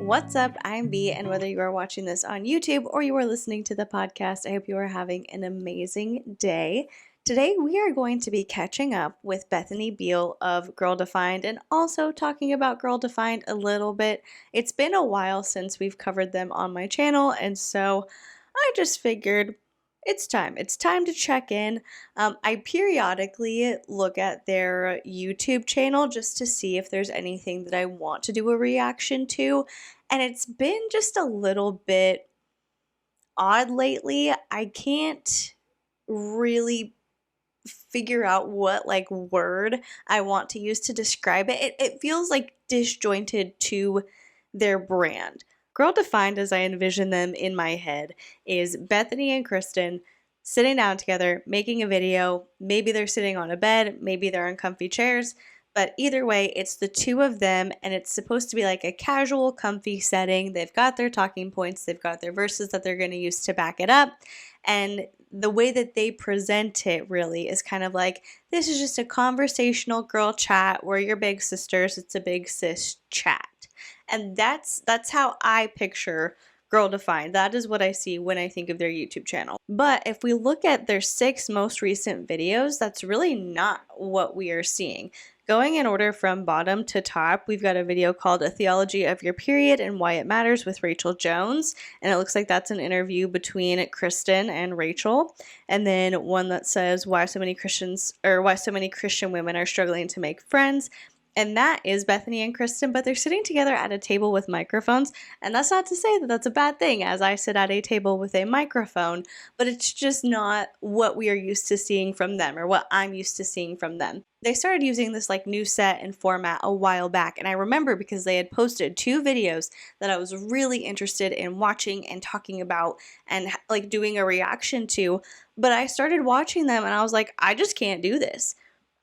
What's up? I'm B, and whether you are watching this on YouTube or you are listening to the podcast, I hope you are having an amazing day. Today, we are going to be catching up with Bethany Beal of Girl Defined and also talking about Girl Defined a little bit. It's been a while since we've covered them on my channel, and so I just figured it's time. It's time to check in. I periodically look at their YouTube channel just to see if there's anything that I want to do a reaction to, and it's been just a little bit odd lately. I can't really figure out what word I want to use to describe it. It feels like disjointed to their brand. Girl Defined, as I envision them in my head, is Bethany and Kristen sitting down together, making a video. Maybe they're sitting on a bed, maybe they're in comfy chairs, but either way, it's the two of them, and it's supposed to be like a casual, comfy setting. They've got their talking points, they've got their verses that they're going to use to back it up, and the way that they present it really is kind of like, this is just a conversational girl chat. We're your big sisters. It's a big sis chat. And that's how I picture Girl Defined. That is what I see when I think of their YouTube channel. But if we look at their 6 most recent videos, that's really not what we are seeing. Going in order from bottom to top, we've got a video called A Theology of Your Period and Why It Matters with Rachel Jones. And it looks like that's an interview between Kristen and Rachel. And then one that says why so many Christian women are struggling to make friends. And that is Bethany and Kristen, but they're sitting together at a table with microphones. And that's not to say that that's a bad thing, as I sit at a table with a microphone, but it's just not what we are used to seeing from them, or what I'm used to seeing from them. They started using this new set and format a while back, and I remember because they had posted 2 videos that I was really interested in watching and talking about and doing a reaction to, but I started watching them and I was like, I just can't do this.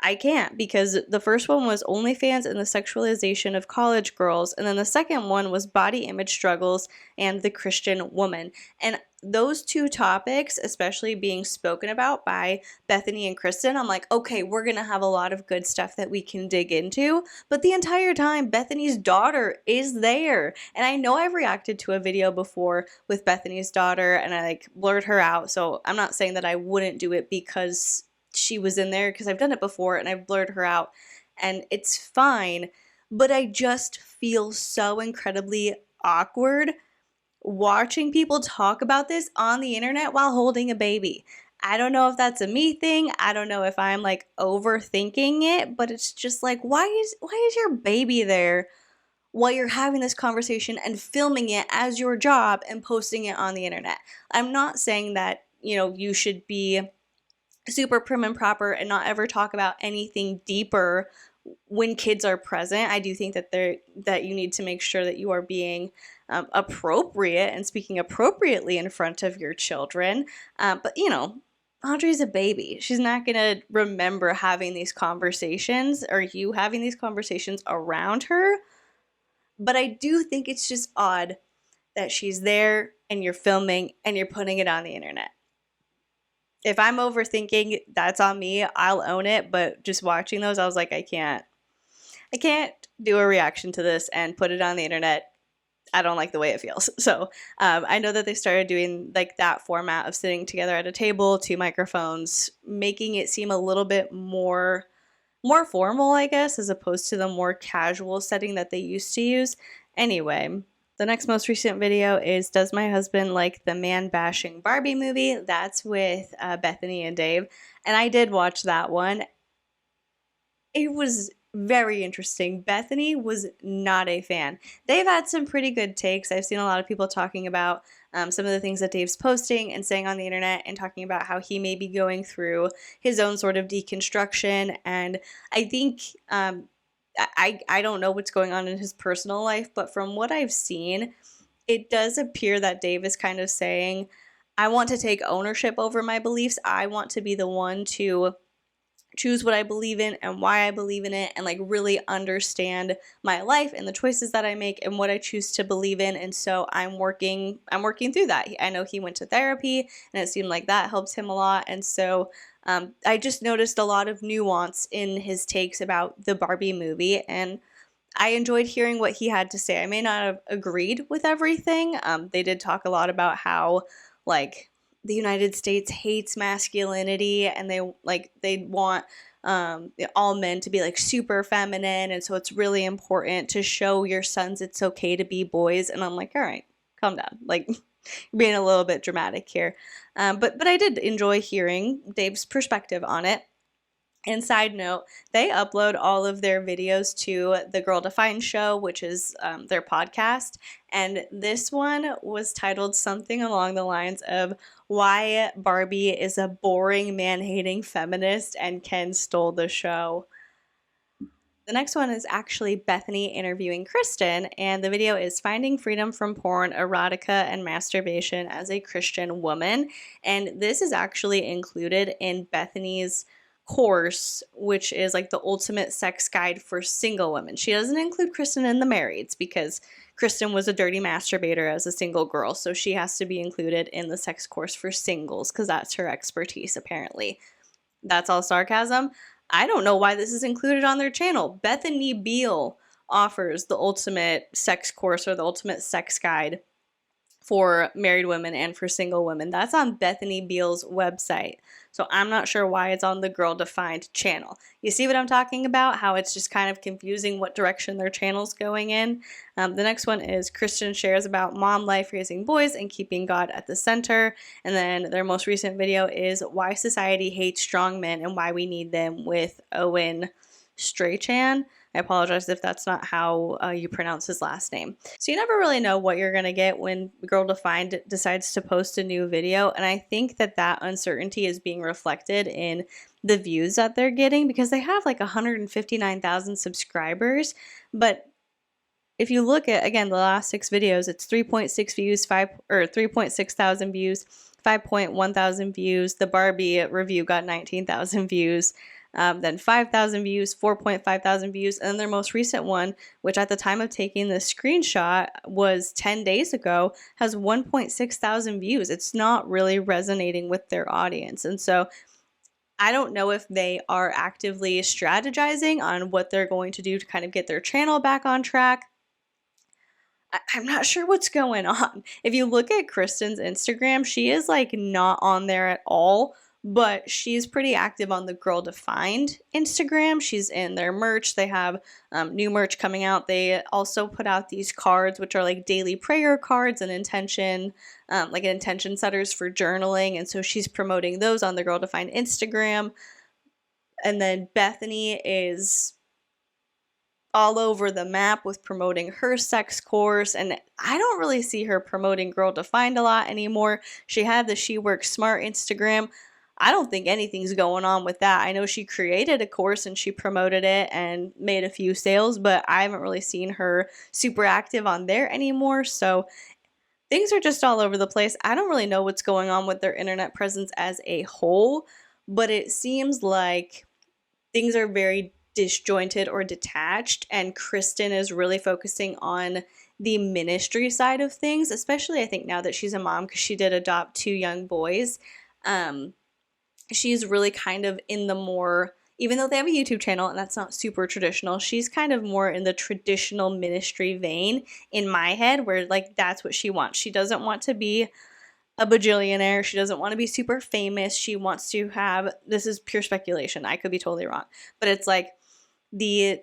I can't, because the first one was OnlyFans and the sexualization of college girls, and then the second one was body image struggles and the Christian woman. And those 2 topics, especially being spoken about by Bethany and Kristen, I'm like, okay, we're going to have a lot of good stuff that we can dig into. But the entire time, Bethany's daughter is there. And I know I've reacted to a video before with Bethany's daughter, and I blurred her out. So I'm not saying that I wouldn't do it because she was in there, because I've done it before and I've blurred her out and it's fine, but I just feel so incredibly awkward watching people talk about this on the internet while holding a baby. I don't know if that's a me thing. I don't know if I'm overthinking it, but it's just why is your baby there while you're having this conversation and filming it as your job and posting it on the internet? I'm not saying that, you should be super prim and proper and not ever talk about anything deeper when kids are present. I do think that you need to make sure that you are being appropriate and speaking appropriately in front of your children. But Audrey's a baby. She's not going to remember having these conversations, or you having these conversations around her. But I do think it's just odd that she's there and you're filming and you're putting it on the internet. If I'm overthinking, that's on me. I'll own it. But just watching those, I was like, I can't do a reaction to this and put it on the internet. I don't like the way it feels. So I know that they started doing that format of sitting together at a table, 2 microphones, making it seem a little bit more formal, I guess, as opposed to the more casual setting that they used to use. Anyway, the next most recent video is Does My Husband Like the Man-Bashing Barbie Movie? That's with Bethany and Dave. And I did watch that one. It was very interesting. Bethany was not a fan. They've had some pretty good takes. I've seen a lot of people talking about some of the things that Dave's posting and saying on the internet, and talking about how he may be going through his own sort of deconstruction. And I think I don't know what's going on in his personal life, but from what I've seen, it does appear that Dave is kind of saying, I want to take ownership over my beliefs. I want to be the one to choose what I believe in and why I believe in it, and really understand my life and the choices that I make and what I choose to believe in. And so I'm working through that. I know he went to therapy and it seemed like that helped him a lot. And so I just noticed a lot of nuance in his takes about the Barbie movie, and I enjoyed hearing what he had to say. I may not have agreed with everything. They did talk a lot about how, like, the United States hates masculinity, and they want all men to be like super feminine, and so it's really important to show your sons it's okay to be boys. And I'm like, all right, calm down, like being a little bit dramatic here. But I did enjoy hearing Dave's perspective on it. And side note, they upload all of their videos to the Girl Defined Show, which is their podcast. And this one was titled something along the lines of Why Barbie is a Boring, Man-Hating Feminist and Ken Stole the Show. The next one is actually Bethany interviewing Kristen, and the video is Finding Freedom from Porn, Erotica, and Masturbation as a Christian Woman. And this is actually included in Bethany's course, which is like the ultimate sex guide for single women. She doesn't include Kristen in the marrieds because Kristen was a dirty masturbator as a single girl, so she has to be included in the sex course for singles because that's her expertise, apparently. That's all sarcasm. I don't know why this is included on their channel. Bethany Beal offers the ultimate sex course or the ultimate sex guide for married women and for single women. That's on Bethany Beal's website. So I'm not sure why it's on the Girl Defined channel. You see what I'm talking about? How it's just kind of confusing what direction their channel's going in. The next one is Kristen shares about mom life raising boys and keeping God at the center. And then their most recent video is Why Society Hates Strong Men and Why We Need Them with Owen Strachan. I apologize if that's not how you pronounce his last name. So you never really know what you're going to get when Girl Defined decides to post a new video. And I think that that uncertainty is being reflected in the views that they're getting because they have like 159,000 subscribers. But if you look at, again, the last 6 videos, it's 3.6 views, 3.6 thousand views, 5.1 thousand views. The Barbie review got 19,000 views. Then 5,000 views, 4.5 thousand views, and then their most recent one, which at the time of taking the screenshot was 10 days ago, has 1.6 thousand views. It's not really resonating with their audience. And so I don't know if they are actively strategizing on what they're going to do to kind of get their channel back on track. I'm not sure what's going on. If you look at Kristen's Instagram, she is like not on there at all. But she's pretty active on the Girl Defined Instagram. She's in their merch. They have new merch coming out. They also put out these cards, which are like daily prayer cards and intention, like intention setters for journaling. And so she's promoting those on the Girl Defined Instagram. And then Bethany is all over the map with promoting her sex course, and I don't really see her promoting Girl Defined a lot anymore. She had the She Works Smart Instagram. I don't think anything's going on with that. I know she created a course and she promoted it and made a few sales, but I haven't really seen her super active on there anymore. So things are just all over the place. I don't really know what's going on with their internet presence as a whole, but it seems like things are very disjointed or detached, and Kristen is really focusing on the ministry side of things, especially I think now that she's a mom because she did adopt 2 young boys. She's really kind of in the more, even though they have a YouTube channel and that's not super traditional, she's kind of more in the traditional ministry vein in my head where like that's what she wants. She doesn't want to be a bajillionaire. She doesn't want to be super famous. She wants to have, this is pure speculation, I could be totally wrong, but it's like the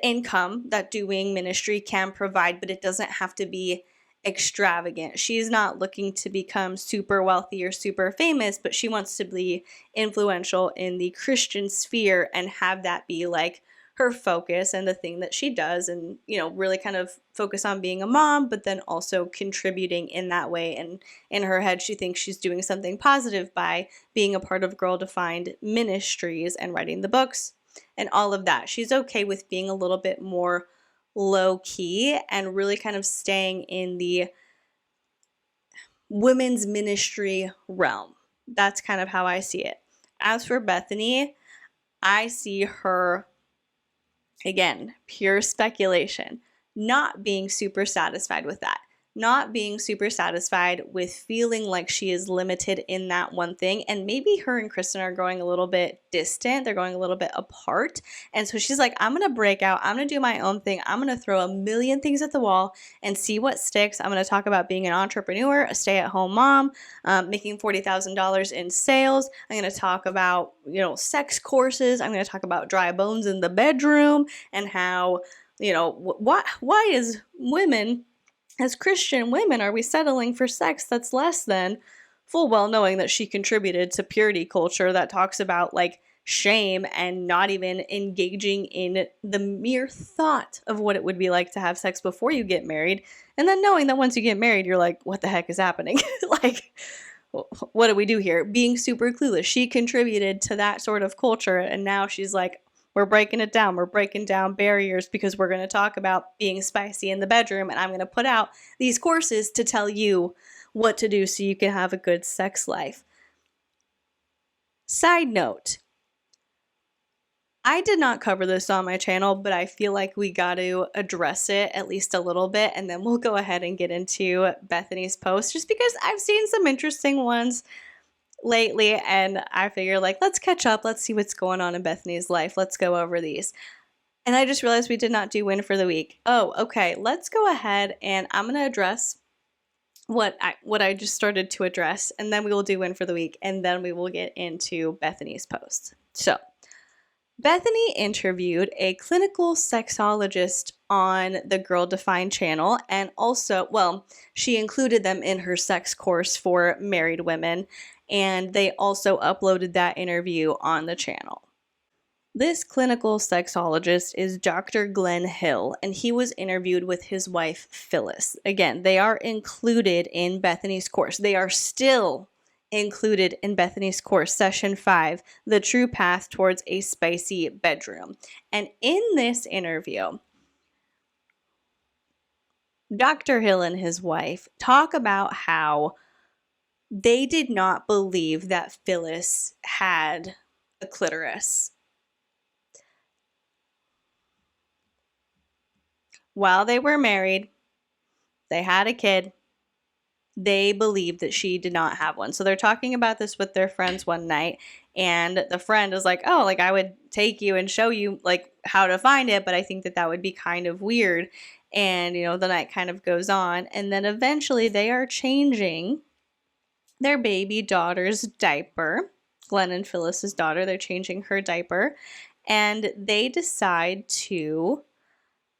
income that doing ministry can provide, but it doesn't have to be extravagant. She's not looking to become super wealthy or super famous, but she wants to be influential in the Christian sphere and have that be like her focus and the thing that she does, and you know, really kind of focus on being a mom, but then also contributing in that way. And in her head, she thinks she's doing something positive by being a part of Girl Defined Ministries and writing the books and all of that. She's okay with being a little bit more low key and really kind of staying in the women's ministry realm. That's kind of how I see it. As for Bethany, I see her, again, pure speculation, not being super satisfied with that. not being super satisfied with feeling like she is limited in that one thing. And maybe her and Kristen are growing a little bit distant. They're going a little bit apart. And so she's like, I'm going to break out. I'm going to do my own thing. I'm going to throw a million things at the wall and see what sticks. I'm going to talk about being an entrepreneur, a stay-at-home mom, making $40,000 in sales. I'm going to talk about, sex courses. I'm going to talk about dry bones in the bedroom and how, why is women, as Christian women, are we settling for sex that's less than, full well knowing that she contributed to purity culture that talks about like shame and not even engaging in the mere thought of what it would be like to have sex before you get married. And then knowing that once you get married, you're like, what the heck is happening? Like, what do we do here? Being super clueless. She contributed to that sort of culture. And now she's like, we're breaking it down. We're breaking down barriers because we're going to talk about being spicy in the bedroom. And I'm going to put out these courses to tell you what to do so you can have a good sex life. Side note, I did not cover this on my channel, but I feel like we got to address it at least a little bit. And then we'll go ahead and get into Bethany's post just because I've seen some interesting ones lately, and I figure like, let's catch up. Let's see what's going on in Bethany's life. Let's go over these. And I just realized we did not do win for the week. Oh, okay. Let's go ahead and I'm going to address what I just started to address, and then we will do win for the week, and then we will get into Bethany's post. So Bethany interviewed a clinical sexologist on the Girl Defined channel, and also, she included them in her sex course for married women, and they also uploaded that interview on the channel. This clinical sexologist is Dr. Glenn Hill, and he was interviewed with his wife, Phyllis. Again, they are included in Bethany's course. They are still included in Bethany's course, session 5, The True Path Towards a Spicy Bedroom. And in this interview, Dr. Hill and his wife talk about how they did not believe that Phyllis had a clitoris. While they were married, they had a kid, they believed that she did not have one. So they're talking about this with their friends one night, and the friend is like, oh, like I would take you and show you like how to find it, but I think that would be kind of weird. And, the night kind of goes on, and then eventually they are changing their baby daughter's diaper. Glenn and Phyllis's daughter, they're changing her diaper, and they decide to,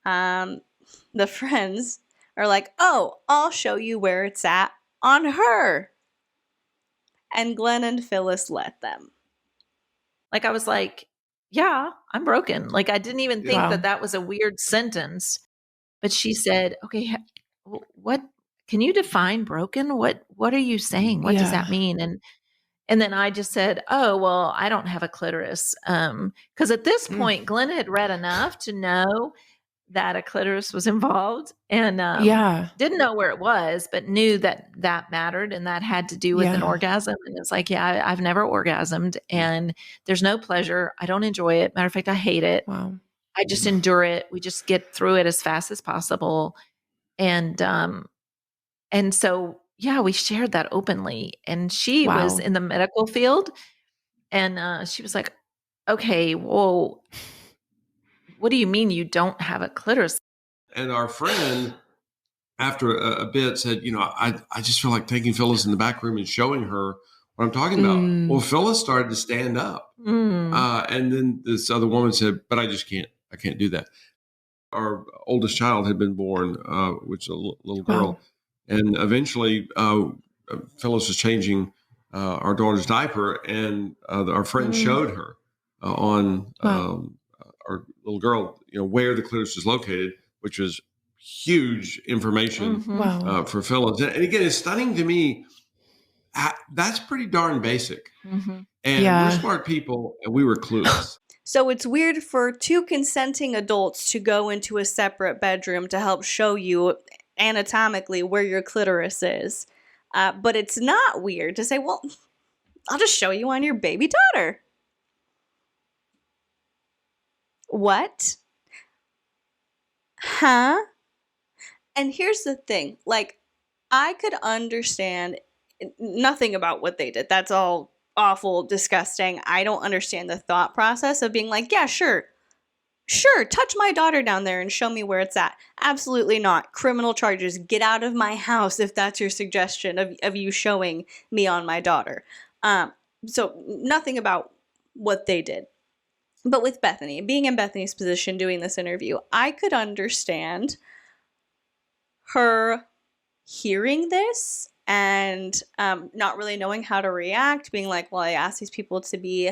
the friends are like, oh, I'll show you where it's at on her. And Glenn and Phyllis let them. Like, I was like, yeah, I'm broken. Like, I didn't even think that was a weird sentence. But she said, okay, what, can you define broken? What are you saying? What does that mean? And then I just said, oh, well, I don't have a clitoris. Because at this point, Glenn had read enough to know that a clitoris was involved, and didn't know where it was, but knew that mattered, and that had to do with an orgasm. And it's like, I've never orgasmed, and there's no pleasure. I don't enjoy it. Matter of fact, I hate it. Wow. I just endure it. We just get through it as fast as possible. And so, we shared that openly, and she was in the medical field, and she was like, okay, whoa, what do you mean you don't have a clitoris? And our friend, after a bit, said, I just feel like taking Phyllis in the back room and showing her what I'm talking about. Well, Phyllis started to stand up. And then this other woman said, but I just can't. I can't do that. Our oldest child had been born, which is a little girl. And eventually, Phyllis was changing our daughter's diaper, and our friend showed her on our little girl, where the clitoris is located, which was huge information for Phyllis. And again, it's stunning to me. That's pretty darn basic. And we're smart people, and we were clueless. So it's weird for two consenting adults to go into a separate bedroom to help show you anatomically where your clitoris is. But it's not weird to say, well, I'll just show you on your baby daughter. What? Huh? And here's the thing, like, I could understand nothing about what they did. That's all awful, disgusting. I don't understand the thought process of being like, yeah, sure, touch my daughter down there and show me where it's at. Absolutely not. Criminal charges. Get out of my house if that's your suggestion of you showing me on my daughter. So nothing about what they did. But with Bethany, being in Bethany's position doing this interview, I could understand her hearing this and not really knowing how to react, being like, well, I asked these people to be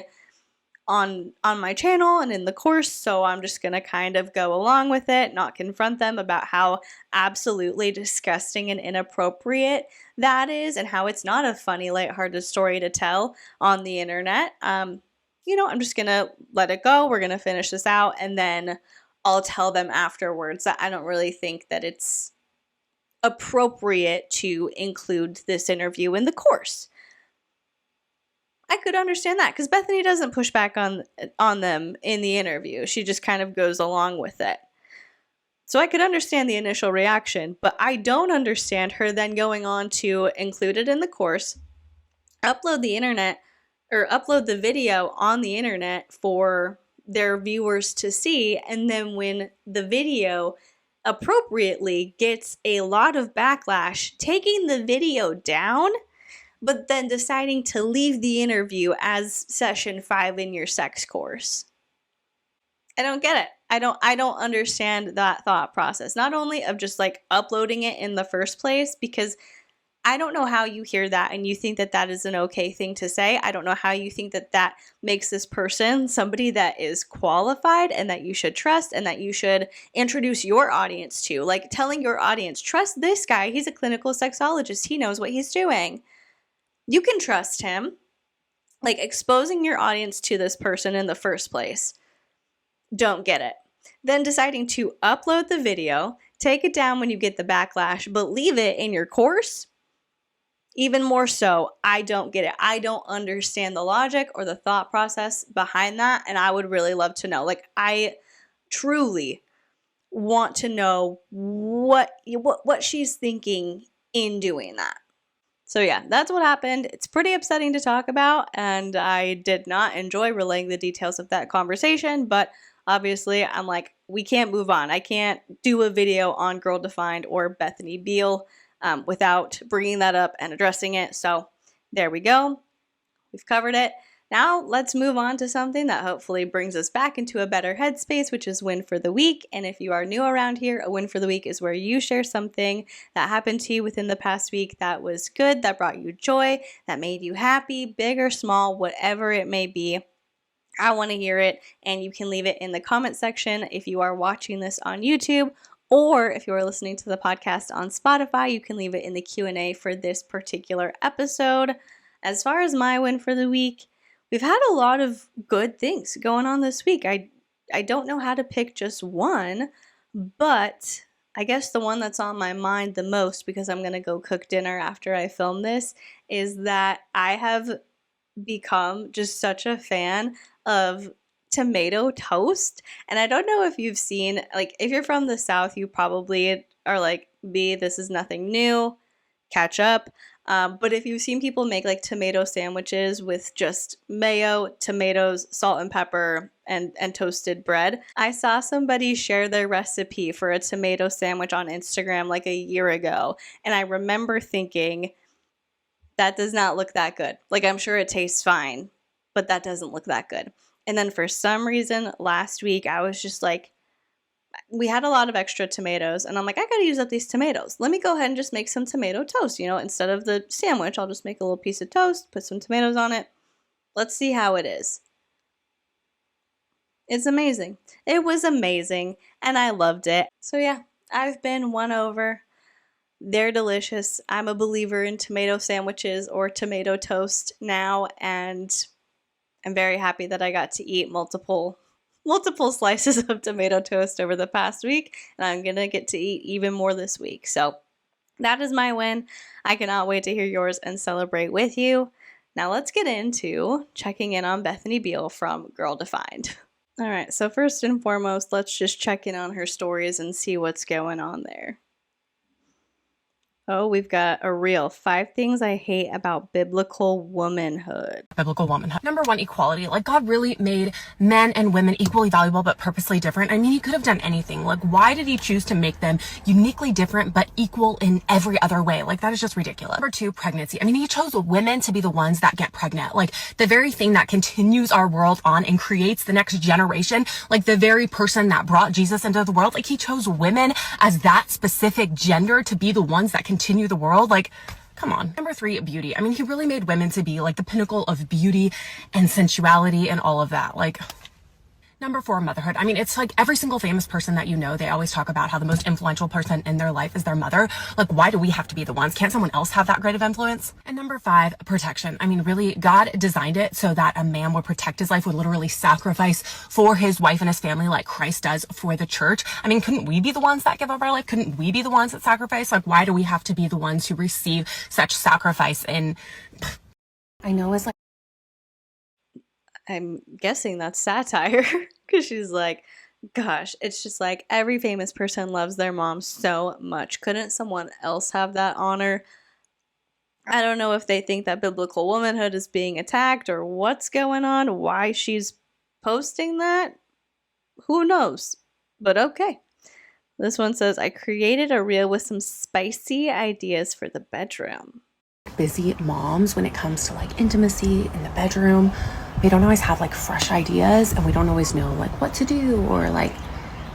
on my channel and in the course, so I'm just going to kind of go along with it, not confront them about how absolutely disgusting and inappropriate that is and how it's not a funny, lighthearted story to tell on the internet. I'm just going to let it go. We're going to finish this out, and then I'll tell them afterwards that I don't really think that it's appropriate to include this interview in the course. I could understand that because Bethany doesn't push back on them in the interview. She just kind of goes along with it. So I could understand the initial reaction, but I don't understand her then going on to include it in the course, upload the video on the internet for their viewers to see, and then when the video appropriately gets a lot of backlash, taking the video down, but then deciding to leave the interview as session 5 in your sex course. I don't get it. I don't understand that thought process. Not only of just like uploading it in the first place, because I don't know how you hear that and you think that that is an okay thing to say. I don't know how you think that that makes this person somebody that is qualified and that you should trust and that you should introduce your audience to. Like telling your audience, trust this guy. He's a clinical sexologist. He knows what he's doing. You can trust him. Like exposing your audience to this person in the first place. Don't get it. Then deciding to upload the video, take it down when you get the backlash, but leave it in your course. Even more so, I don't get it. I don't understand the logic or the thought process behind that, and I would really love to know. Like, I truly want to know what she's thinking in doing that. So yeah, that's what happened. It's pretty upsetting to talk about, and I did not enjoy relaying the details of that conversation, but obviously I'm like, we can't move on. I can't do a video on Girl Defined or Bethany Beal without bringing that up and addressing it. So there we go. We've covered it. Now let's move on to something that hopefully brings us back into a better headspace, which is Win for the Week. And if you are new around here, a Win for the Week is where you share something that happened to you within the past week that was good, that brought you joy, that made you happy, big or small, whatever it may be. I want to hear it, and you can leave it in the comment section if you are watching this on YouTube, or if you are listening to the podcast on Spotify, you can leave it in the Q&A for this particular episode. As far as my Win for the Week, we've had a lot of good things going on this week. I don't know how to pick just one, but I guess the one that's on my mind the most, because I'm going to go cook dinner after I film this, is that I have become just such a fan of tomato toast. And I don't know if you've seen, like, if you're from the South, you probably are like, B, this is nothing new, catch up. But if you've seen people make like tomato sandwiches with just mayo, tomatoes, salt and pepper, and toasted bread, I saw somebody share their recipe for a tomato sandwich on Instagram like a year ago. And I remember thinking, that does not look that good. Like, I'm sure it tastes fine, but that doesn't look that good. And then for some reason, last week, I was just like, we had a lot of extra tomatoes, and I'm like, I gotta use up these tomatoes. Let me go ahead and just make some tomato toast. Instead of the sandwich, I'll just make a little piece of toast, put some tomatoes on it. Let's see how it is. It's amazing. It was amazing, and I loved it. So yeah, I've been won over. They're delicious. I'm a believer in tomato sandwiches or tomato toast now, and I'm very happy that I got to eat multiple slices of tomato toast over the past week, and I'm going to get to eat even more this week. So that is my win. I cannot wait to hear yours and celebrate with you. Now let's get into checking in on Bethany Beal from Girl Defined. All right, so first and foremost, let's just check in on her stories and see what's going on there. Oh, we've got a reel. 5 things I hate about biblical womanhood. Biblical womanhood. Number 1, equality. Like, God really made men and women equally valuable, but purposely different. I mean, he could have done anything. Like, why did he choose to make them uniquely different, but equal in every other way? Like, that is just ridiculous. Number 2, pregnancy. I mean, he chose women to be the ones that get pregnant. Like, the very thing that continues our world on and creates the next generation. Like, the very person that brought Jesus into the world. Like, he chose women as that specific gender to be the ones that continue the world. Like, come on. Number 3, beauty. I mean, he really made women to be like the pinnacle of beauty and sensuality and all of that. Like, number 4, motherhood. I mean, it's like every single famous person that you know, they always talk about how the most influential person in their life is their mother. Like, why do we have to be the ones? Can't someone else have that great of influence? And number 5, protection. I mean, really, God designed it so that a man would protect his life, would literally sacrifice for his wife and his family like Christ does for the church. I mean, couldn't we be the ones that give up our life? Couldn't we be the ones that sacrifice? Like, why do we have to be the ones who receive such sacrifice? And I know it's like, I'm guessing that's satire because she's like, gosh, it's just like every famous person loves their mom so much. Couldn't someone else have that honor? I don't know if they think that biblical womanhood is being attacked or what's going on, why she's posting that. Who knows? But okay. This one says, I created a reel with some spicy ideas for the bedroom. Busy moms, when it comes to like intimacy in the bedroom, we don't always have like fresh ideas, and we don't always know like what to do, or like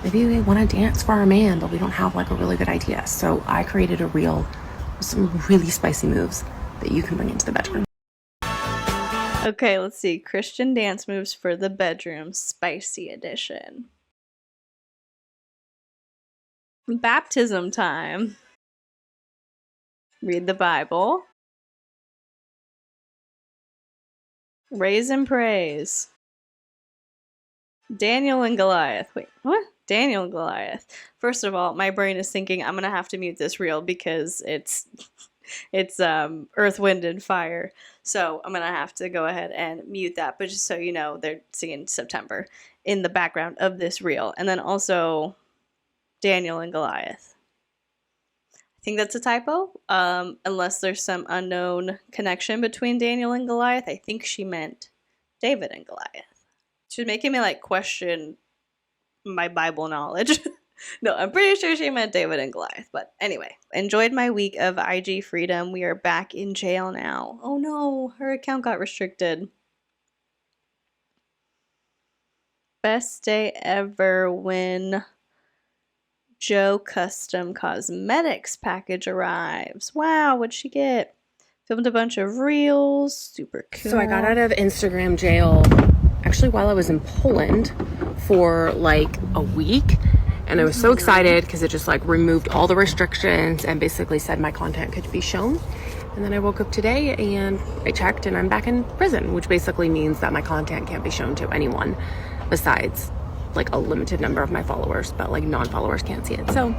maybe we want to dance for our man, but we don't have like a really good idea. So I created a reel with some really spicy moves that you can bring into the bedroom. Okay, let's see. Christian dance moves for the bedroom, spicy edition. Baptism time. Read the Bible. Raise and praise. Daniel and Goliath. Wait, what? Daniel and Goliath. First of all, my brain is thinking I'm gonna have to mute this reel because it's Earth, Wind, and Fire. So I'm gonna have to go ahead and mute that. But just so you know, they're singing September in the background of this reel, and then also Daniel and Goliath. I think that's a typo, unless there's some unknown connection between Daniel and Goliath. I think she meant David and Goliath. She's making me like question my Bible knowledge. No, I'm pretty sure she meant David and Goliath. But anyway, enjoyed my week of IG freedom. We are back in jail now. Oh no, her account got restricted. Best day ever when Joe Custom Cosmetics package arrives. Wow, what'd she get? Filmed a bunch of reels. Super cool. So I got out of Instagram jail actually while I was in Poland for like a week. And I was so excited because it just like removed all the restrictions and basically said my content could be shown. And then I woke up today and I checked and I'm back in prison, which basically means that my content can't be shown to anyone besides like a limited number of my followers, but like non-followers can't see it. So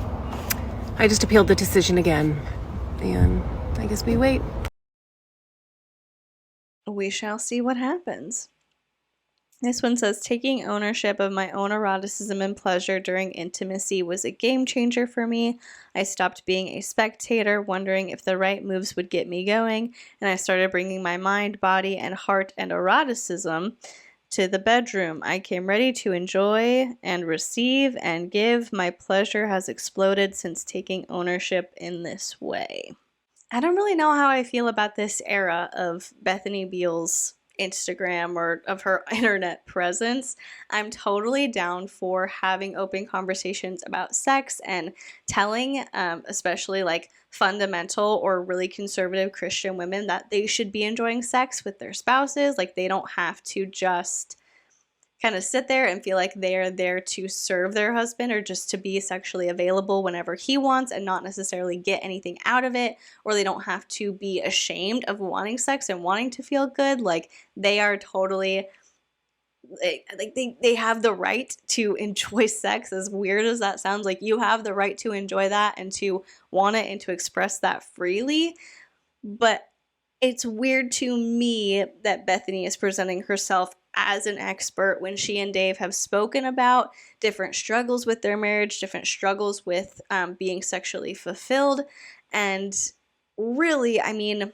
I just appealed the decision again, and I guess we wait. We shall see what happens. This one says, taking ownership of my own eroticism and pleasure during intimacy was a game changer for me. I stopped being a spectator, wondering if the right moves would get me going, and I started bringing my mind, body, and heart and eroticism to the bedroom. I came ready to enjoy and receive and give. My pleasure has exploded since taking ownership in this way. I don't really know how I feel about this era of Bethany Beal's Instagram or of her internet presence. I'm totally down for having open conversations about sex and telling, especially like fundamental or really conservative Christian women, that they should be enjoying sex with their spouses. Like, they don't have to just kind of sit there and feel like they're there to serve their husband or just to be sexually available whenever he wants and not necessarily get anything out of it, or they don't have to be ashamed of wanting sex and wanting to feel good. Like, they are totally, like, they have the right to enjoy sex, as weird as that sounds. Like, you have the right to enjoy that and to want it and to express that freely. But it's weird to me that Bethany is presenting herself as an expert when she and Dave have spoken about different struggles with their marriage, different struggles with being sexually fulfilled. And really, I mean,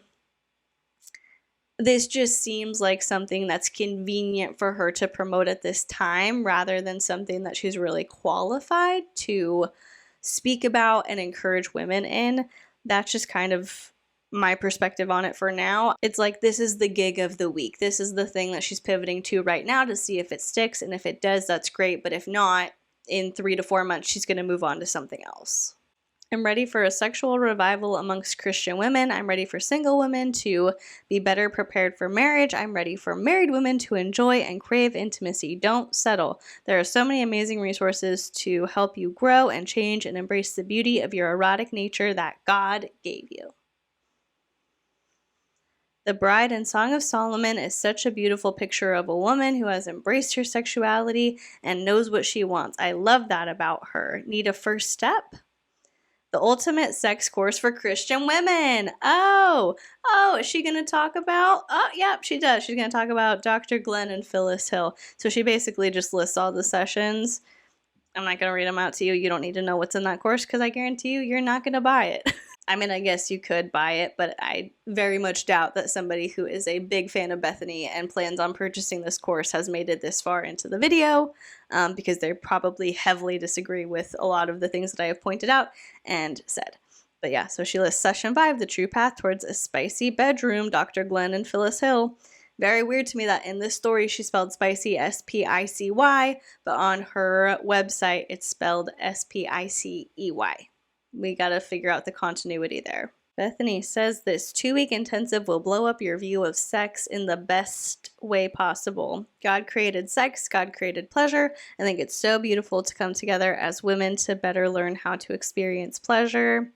this just seems like something that's convenient for her to promote at this time rather than something that she's really qualified to speak about and encourage women in. That's just kind of my perspective on it for now. It's like, this is the gig of the week. This is the thing that she's pivoting to right now to see if it sticks. And if it does, that's great. But if not, in 3 to 4 months, she's going to move on to something else. I'm ready for a sexual revival amongst Christian women. I'm ready for single women to be better prepared for marriage. I'm ready for married women to enjoy and crave intimacy. Don't settle. There are so many amazing resources to help you grow and change and embrace the beauty of your erotic nature that God gave you. The Bride in Song of Solomon is such a beautiful picture of a woman who has embraced her sexuality and knows what she wants. I love that about her. Need a first step? The ultimate sex course for Christian women. Oh, is she going to talk about? Oh, yep, she does. She's going to talk about Dr. Glenn and Phyllis Hill. So she basically just lists all the sessions. I'm not going to read them out to you. You don't need to know what's in that course because I guarantee you, you're not going to buy it. I mean, I guess you could buy it, but I very much doubt that somebody who is a big fan of Bethany and plans on purchasing this course has made it this far into the video, because they probably heavily disagree with a lot of the things that I have pointed out and said. But yeah, so she lists Session 5, The True Path Towards a Spicy Bedroom, Dr. Glenn and Phyllis Hill. Very weird to me that in this story she spelled spicy S-P-I-C-Y, but on her website it's spelled S-P-I-C-E-Y. We gotta figure out the continuity there. Bethany says this 2-week intensive will blow up your view of sex in the best way possible. God created sex, God created pleasure. I think it's so beautiful to come together as women to better learn how to experience pleasure.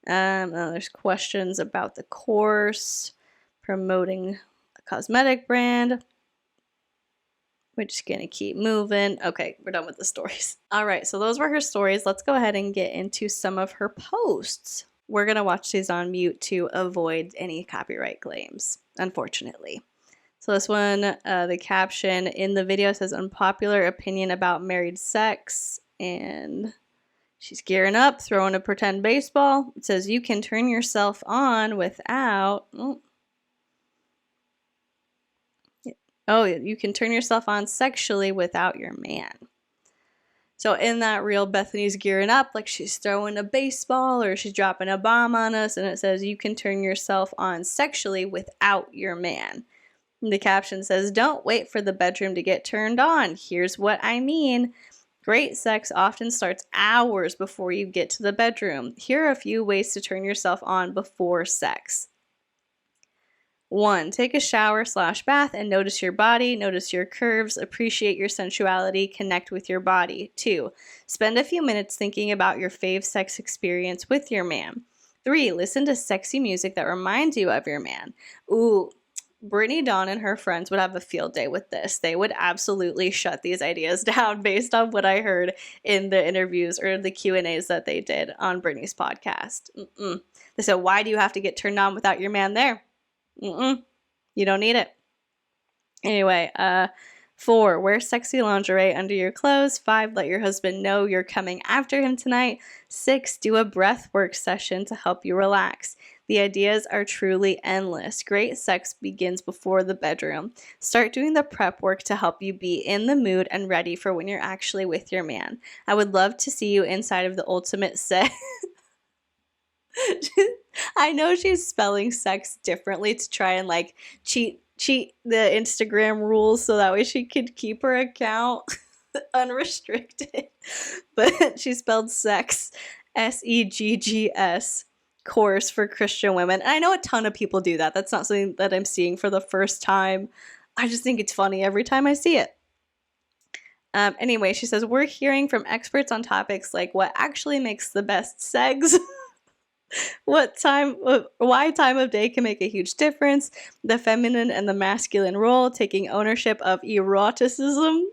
There's questions about the course, promoting a cosmetic brand. We're just going to keep moving. Okay, we're done with the stories. All right, so those were her stories. Let's go ahead and get into some of her posts. We're going to watch these on mute to avoid any copyright claims, unfortunately. So this one, the caption in the video says, unpopular opinion about married sex. And she's gearing up, throwing a pretend baseball. It says, you can turn yourself on without... you can turn yourself on sexually without your man. So in that reel, Bethany's gearing up like she's throwing a baseball or she's dropping a bomb on us. And it says, you can turn yourself on sexually without your man. And the caption says, don't wait for the bedroom to get turned on. Here's what I mean. Great sex often starts hours before you get to the bedroom. Here are a few ways to turn yourself on before sex. 1. Take a shower/bath and notice your body, notice your curves, appreciate your sensuality, connect with your body. 2. Spend a few minutes thinking about your fave sex experience with your man. 3. Listen to sexy music that reminds you of your man. Ooh, Brittany Dawn and her friends would have a field day with this. They would absolutely shut these ideas down based on what I heard in the interviews or the Q&As that they did on Brittany's podcast. They said, why do you have to get turned on without your man there? You don't need it. Anyway, 4, wear sexy lingerie under your clothes. 5, let your husband know you're coming after him tonight. 6, do a breathwork session to help you relax. The ideas are truly endless. Great sex begins before the bedroom. Start doing the prep work to help you be in the mood and ready for when you're actually with your man. I would love to see you inside of the ultimate sex. I know she's spelling sex differently to try and like cheat the Instagram rules so that way she could keep her account unrestricted. But she spelled sex, S-E-G-G-S, course for Christian women. And I know a ton of people do that. That's not something that I'm seeing for the first time. I just think it's funny every time I see it. Anyway, she says, we're hearing from experts on topics like what actually makes the best sex, why time of day can make a huge difference, the feminine and the masculine role, taking ownership of eroticism,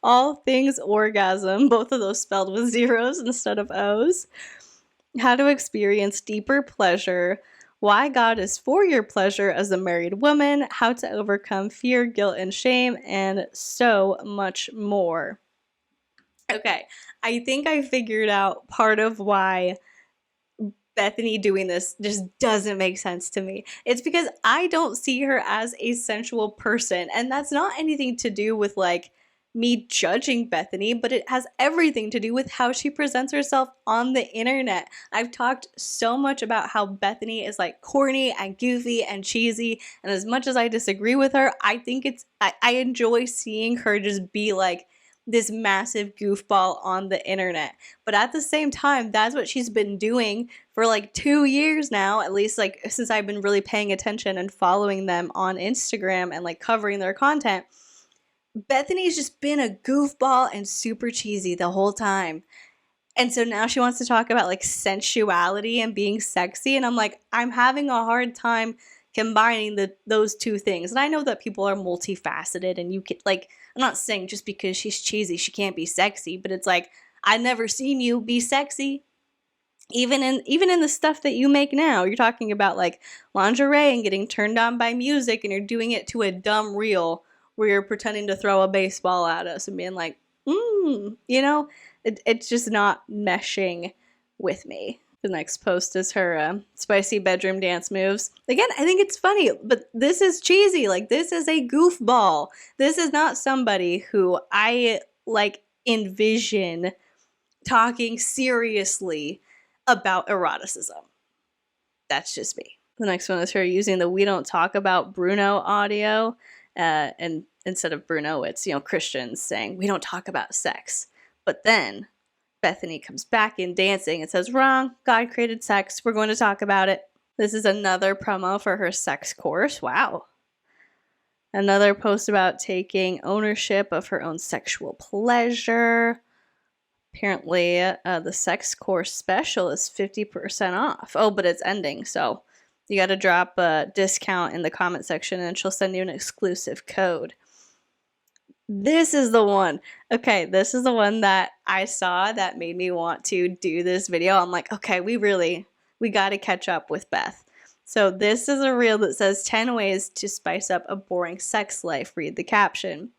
all things orgasm, both of those spelled with zeros instead of O's, how to experience deeper pleasure, why God is for your pleasure as a married woman, how to overcome fear, guilt, and shame, and so much more. Okay, I think I figured out part of why Bethany doing this just doesn't make sense to me. It's because I don't see her as a sensual person, and that's not anything to do with like me judging Bethany, but it has everything to do with how she presents herself on the internet. I've talked so much about how Bethany is like corny and goofy and cheesy, and as much as I disagree with her, I think I enjoy seeing her just be like this massive goofball on the internet. But at the same time, that's what she's been doing for like 2 years now, at least like since I've been really paying attention and following them on Instagram and like covering their content. Bethany's just been a goofball and super cheesy the whole time. And so now she wants to talk about like sensuality and being sexy. And I'm like, I'm having a hard time combining those two things. And I know that people are multifaceted and you could like, I'm not saying just because she's cheesy, she can't be sexy, but it's like, I've never seen you be sexy. Even in the stuff that you make now, you're talking about like lingerie and getting turned on by music, and you're doing it to a dumb reel where you're pretending to throw a baseball at us and being like, it's just not meshing with me. The next post is her spicy bedroom dance moves. Again, I think it's funny, but this is cheesy. Like, this is a goofball. This is not somebody who I like envision talking seriously about eroticism. That's just me. The next one is her using the "We Don't Talk About Bruno" audio, and instead of Bruno, it's Christians saying we don't talk about sex. But then Bethany comes back in dancing and says, "Wrong. God created sex. We're going to talk about it." This is another promo for her sex course. Wow. Another post about taking ownership of her own sexual pleasure. Apparently, the sex course special is 50% off. Oh, but it's ending, so you got to drop a discount in the comment section and she'll send you an exclusive code. This is the one. Okay, this is the one that I saw that made me want to do this video. I'm like, okay, we got to catch up with Beth. So this is a reel that says 10 ways to spice up a boring sex life. Read the caption.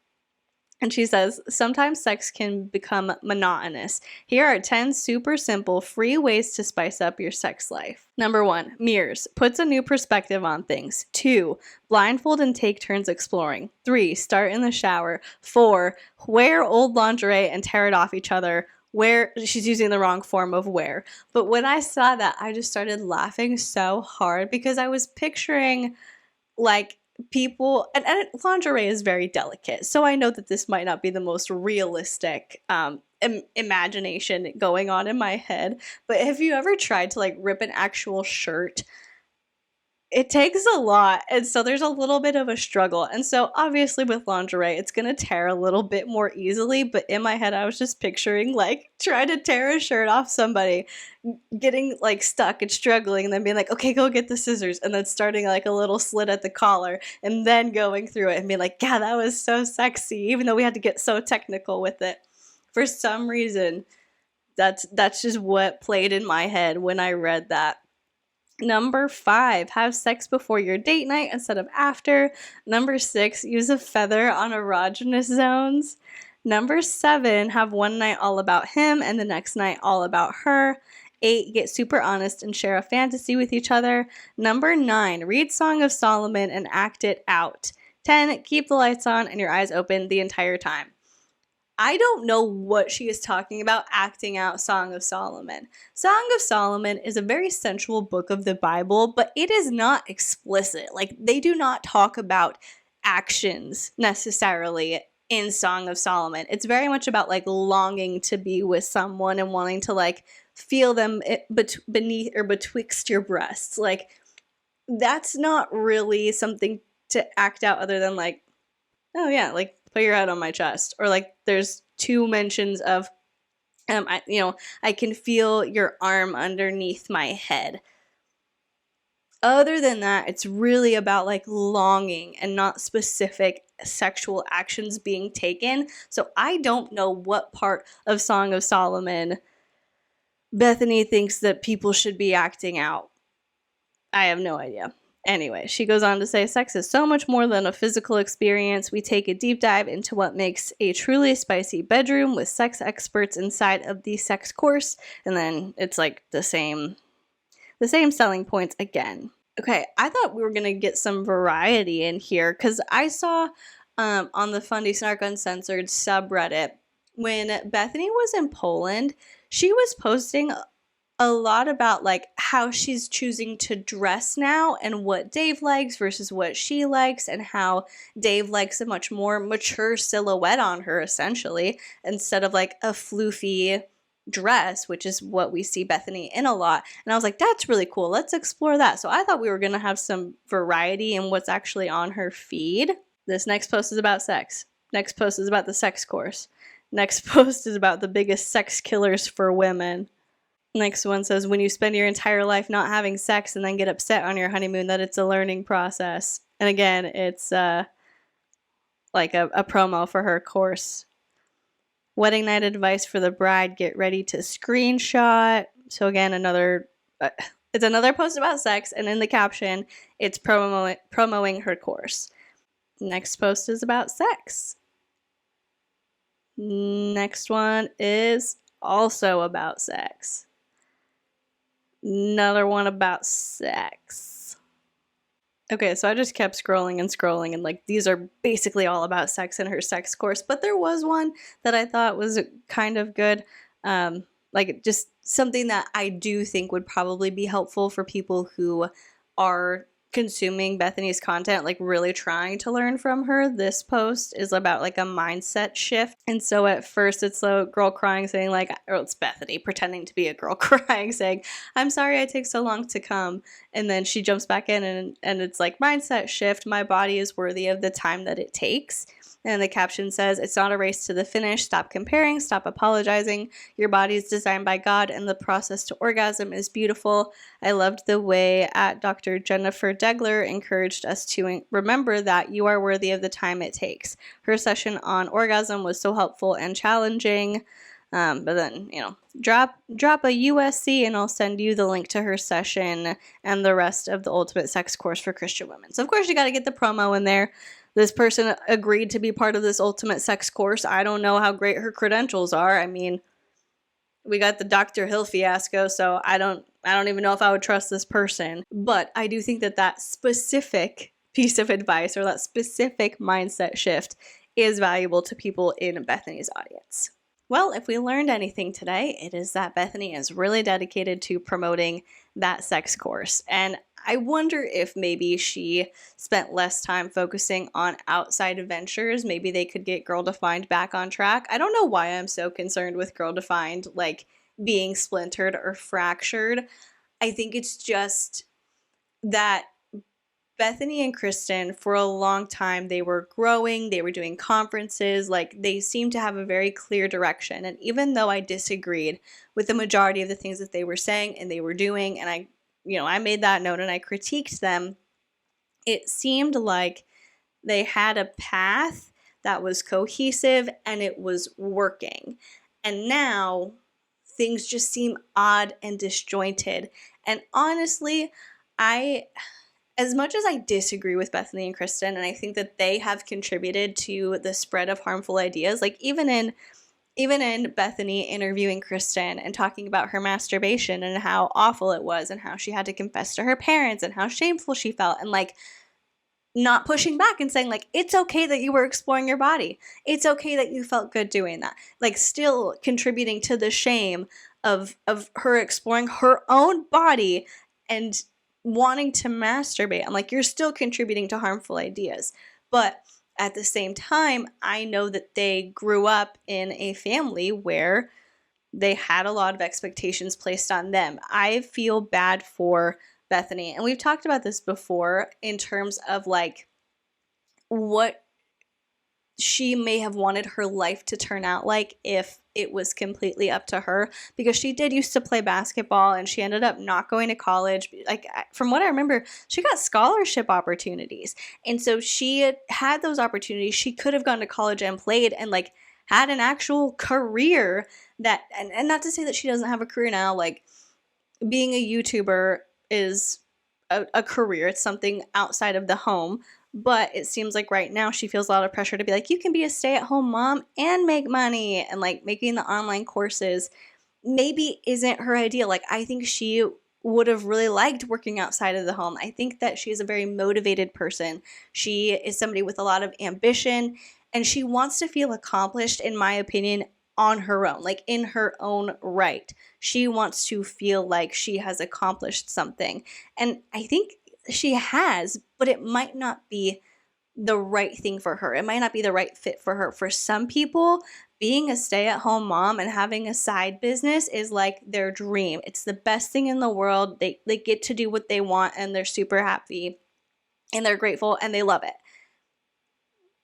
And she says, sometimes sex can become monotonous. Here are 10 super simple, free ways to spice up your sex life. Number 1, mirrors. Puts a new perspective on things. 2, blindfold and take turns exploring. 3, start in the shower. 4, wear old lingerie and tear it off each other. She's using the wrong form of wear. But when I saw that, I just started laughing so hard because I was picturing like people, and lingerie is very delicate, so I know that this might not be the most realistic imagination going on in my head, but have you ever tried to like rip an actual shirt? It takes a lot, and so there's a little bit of a struggle. And so obviously with lingerie, it's going to tear a little bit more easily, but in my head I was just picturing like trying to tear a shirt off somebody, getting like stuck and struggling, and then being like, okay, go get the scissors, and then starting like a little slit at the collar, and then going through it and being like, yeah, that was so sexy, even though we had to get so technical with it. For some reason, that's just what played in my head when I read that. Number 5, have sex before your date night instead of after. Number 6, use a feather on erogenous zones. Number 7, have one night all about him and the next night all about her. 8, get super honest and share a fantasy with each other. Number 9, read Song of Solomon and act it out. 10, keep the lights on and your eyes open the entire time. I don't know what she is talking about acting out Song of Solomon. Song of Solomon is a very sensual book of the Bible, but it is not explicit. Like, they do not talk about actions necessarily in Song of Solomon. It's very much about like longing to be with someone and wanting to like feel them beneath or betwixt your breasts. Like, that's not really something to act out other than like, oh yeah, like put your head on my chest, or like there's 2 mentions of I can feel your arm underneath my head. Other than that, it's really about like longing and not specific sexual actions being taken. So I don't know what part of Song of Solomon Bethany thinks that people should be acting out. I have no idea. Anyway, she goes on to say, sex is so much more than a physical experience. We take a deep dive into what makes a truly spicy bedroom with sex experts inside of the sex course. And then it's like the same the same selling points again. Okay, I thought we were going to get some variety in here because I saw on the Fundy Snark Uncensored subreddit, when Bethany was in Poland, she was posting a lot about like how she's choosing to dress now and what Dave likes versus what she likes, and how Dave likes a much more mature silhouette on her, essentially, instead of like a floofy dress, which is what we see Bethany in a lot. And I was like, that's really cool. Let's explore that. So I thought we were going to have some variety in what's actually on her feed. This next post is about sex. Next post is about the sex course. Next post is about the biggest sex killers for women. Next one says, when you spend your entire life not having sex and then get upset on your honeymoon, that it's a learning process. And again, it's like a promo for her course. Wedding night advice for the bride, get ready to screenshot. So again, it's another post about sex, and in the caption, it's promoting her course. Next post is about sex. Next one is also about sex. Another one about sex. Okay, so I just kept scrolling and like these are basically all about sex in her sex course, but there was one that I thought was kind of good, like just something that I do think would probably be helpful for people who are consuming Bethany's content, like really trying to learn from her. This post is about like a mindset shift. And so at first it's the girl crying saying like, or it's Bethany pretending to be a girl crying saying, I'm sorry I take so long to come. And then she jumps back in and it's like, mindset shift. My body is worthy of the time that it takes. And the caption says, it's not a race to the finish. Stop comparing. Stop apologizing. Your body is designed by God, and the process to orgasm is beautiful. I loved the way Dr. Jennifer Degler encouraged us to remember that you are worthy of the time it takes. Her session on orgasm was so helpful and challenging. But then, drop a USC and I'll send you the link to her session and the rest of the Ultimate Sex Course for Christian Women. So, of course, you got to get the promo in there. This person agreed to be part of this Ultimate Sex Course. I don't know how great her credentials are. I mean, we got the Dr. Hill fiasco, so I don't even know if I would trust this person. But I do think that specific piece of advice or that specific mindset shift is valuable to people in Bethany's audience. Well, if we learned anything today, it is that Bethany is really dedicated to promoting that sex course. And I wonder if maybe she spent less time focusing on outside ventures. Maybe they could get Girl Defined back on track. I don't know why I'm so concerned with Girl Defined, like being splintered or fractured. I think it's just that Bethany and Kristen, for a long time, they were growing, they were doing conferences, like they seemed to have a very clear direction. And even though I disagreed with the majority of the things that they were saying and they were doing, and I made that note and I critiqued them, it seemed like they had a path that was cohesive and it was working. And now things just seem odd and disjointed. And honestly, as much as I disagree with Bethany and Kristen, and I think that they have contributed to the spread of harmful ideas, like even in Bethany interviewing Kristen and talking about her masturbation and how awful it was and how she had to confess to her parents and how shameful she felt, and like not pushing back and saying like, it's okay that you were exploring your body. It's okay that you felt good doing that. Like still contributing to the shame of her exploring her own body and wanting to masturbate. I'm like, you're still contributing to harmful ideas. But at the same time, I know that they grew up in a family where they had a lot of expectations placed on them. I feel bad for Bethany. And we've talked about this before in terms of like what she may have wanted her life to turn out like if it was completely up to her, because she did used to play basketball and she ended up not going to college. Like from what I remember, she got scholarship opportunities. And so she had those opportunities. She could have gone to college and played and like had an actual career that, and not to say that she doesn't have a career now, like being a YouTuber is a career. It's something outside of the home. But it seems like right now she feels a lot of pressure to be like, you can be a stay-at-home mom and make money, and like making the online courses maybe isn't her idea. Like I think she would have really liked working outside of the home. I think that she is a very motivated person. She is somebody with a lot of ambition, and she wants to feel accomplished, in my opinion, on her own, like in her own right. She wants to feel like she has accomplished something. And I think she has, but it might not be the right thing for her. It might not be the right fit for her. For some people, being a stay-at-home mom and having a side business is like their dream. It's the best thing in the world. They get to do what they want, and they're super happy and they're grateful and they love it.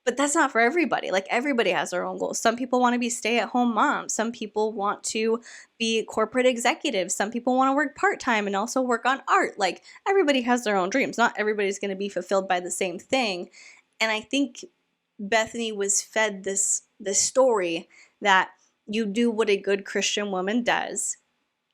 But that's not for everybody. Like, everybody has their own goals. Some people want to be stay-at-home moms. Some people want to be corporate executives. Some people want to work part-time and also work on art. Like, everybody has their own dreams. Not everybody's going to be fulfilled by the same thing. And I think Bethany was fed this story that you do what a good Christian woman does.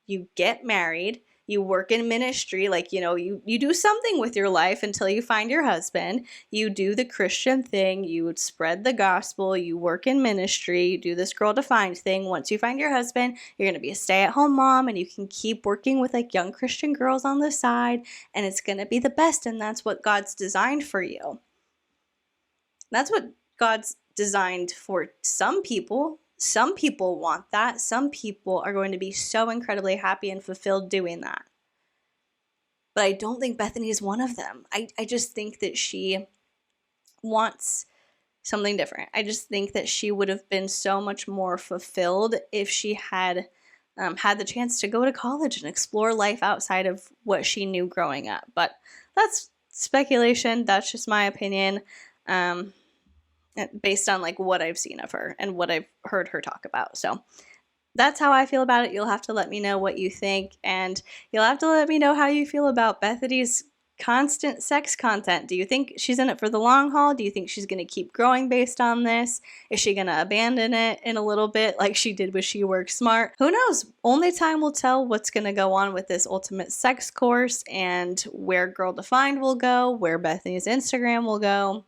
You get married. You work in ministry, like, you do something with your life until you find your husband. You do the Christian thing. You spread the gospel. You work in ministry. You do this girl defined thing. Once you find your husband, you're going to be a stay-at-home mom, and you can keep working with like young Christian girls on the side, and it's going to be the best. And that's what God's designed for you. That's what God's designed for some people. Some people want that. Some people are going to be so incredibly happy and fulfilled doing that. But I don't think Bethany is one of them. I just think that she wants something different. I just think that she would have been so much more fulfilled if she had had the chance to go to college and explore life outside of what she knew growing up. But that's speculation. That's just my opinion. Based on like what I've seen of her and what I've heard her talk about. So that's how I feel about it. You'll have to let me know what you think, and you'll have to let me know how you feel about Bethany's constant sex content. Do you think she's in it for the long haul? Do you think she's going to keep growing based on this? Is she going to abandon it in a little bit like she did with She Works Smart? Who knows? Only time will tell what's going to go on with this ultimate sex course and where Girl Defined will go, where Bethany's Instagram will go.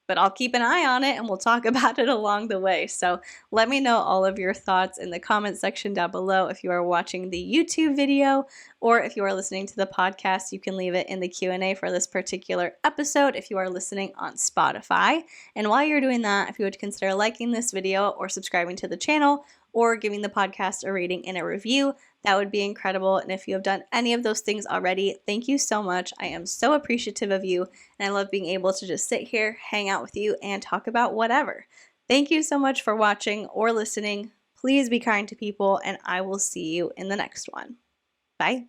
But I'll keep an eye on it, and we'll talk about it along the way. So let me know all of your thoughts in the comment section down below. If you are watching the YouTube video, or if you are listening to the podcast, you can leave it in the Q&A for this particular episode if you are listening on Spotify. And while you're doing that, if you would consider liking this video or subscribing to the channel or giving the podcast a rating and a review, that would be incredible. And if you have done any of those things already, thank you so much. I am so appreciative of you, and I love being able to just sit here, hang out with you, and talk about whatever. Thank you so much for watching or listening. Please be kind to people, and I will see you in the next one. Bye.